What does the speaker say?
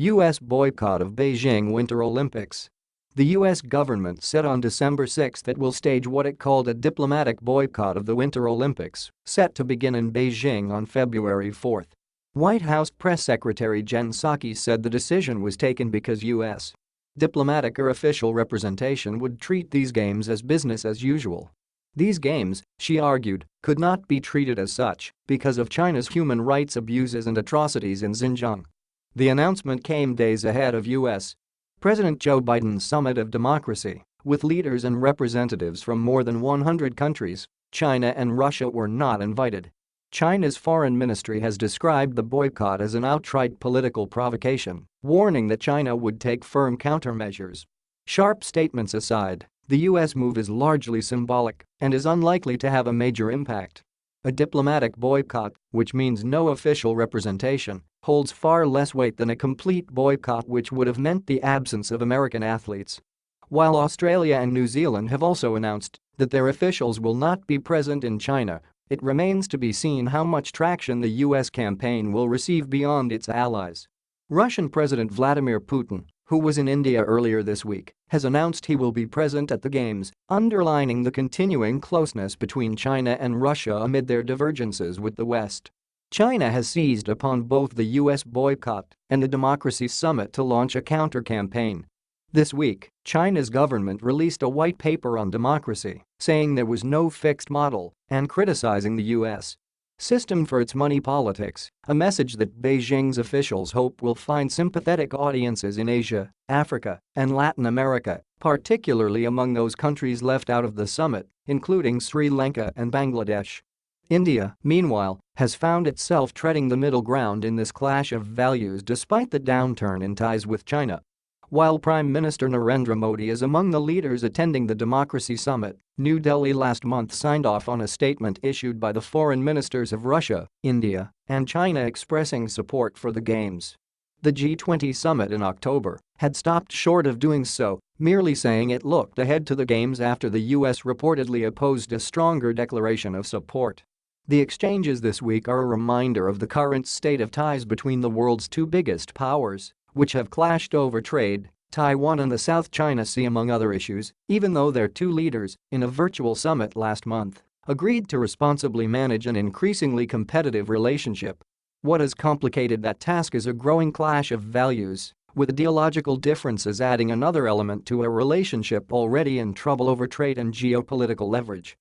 U.S. boycott of Beijing Winter Olympics. The U.S. government said on December 6 it will stage what it called a diplomatic boycott of the Winter Olympics, set to begin in Beijing on February 4. White House Press Secretary Jen Psaki said the decision was taken because U.S. diplomatic or official representation would treat these games as business as usual. These games, she argued, could not be treated as such because of China's human rights abuses and atrocities in Xinjiang. The announcement came days ahead of U.S. President Joe Biden's Summit of Democracy, with leaders and representatives from more than 100 countries. China and Russia were not invited. China's foreign ministry has described the boycott as an outright political provocation, warning that China would take firm countermeasures. Sharp statements aside, the U.S. move is largely symbolic and is unlikely to have a major impact. A diplomatic boycott, which means no official representation, holds far less weight than a complete boycott, which would have meant the absence of American athletes. While Australia and New Zealand have also announced that their officials will not be present in China, it remains to be seen how much traction the U.S. campaign will receive beyond its allies. Russian President Vladimir Putin, who was in India earlier this week, has announced he will be present at the Games, underlining the continuing closeness between China and Russia amid their divergences with the West. China has seized upon both the U.S. boycott and the Democracy Summit to launch a counter-campaign. This week, China's government released a white paper on democracy, saying there was no fixed model and criticizing the U.S. system for its money politics, a message that Beijing's officials hope will find sympathetic audiences in Asia, Africa, and Latin America, particularly among those countries left out of the summit, including Sri Lanka and Bangladesh. India, meanwhile, has found itself treading the middle ground in this clash of values despite the downturn in ties with China. While Prime Minister Narendra Modi is among the leaders attending the Democracy Summit, New Delhi last month signed off on a statement issued by the foreign ministers of Russia, India, and China expressing support for the Games. The G20 summit in October had stopped short of doing so, merely saying it looked ahead to the Games after the U.S. reportedly opposed a stronger declaration of support. The exchanges this week are a reminder of the current state of ties between the world's two biggest powers, which have clashed over trade, Taiwan and the South China Sea among other issues, even though their two leaders, in a virtual summit last month, agreed to responsibly manage an increasingly competitive relationship. What has complicated that task is a growing clash of values, with ideological differences adding another element to a relationship already in trouble over trade and geopolitical leverage.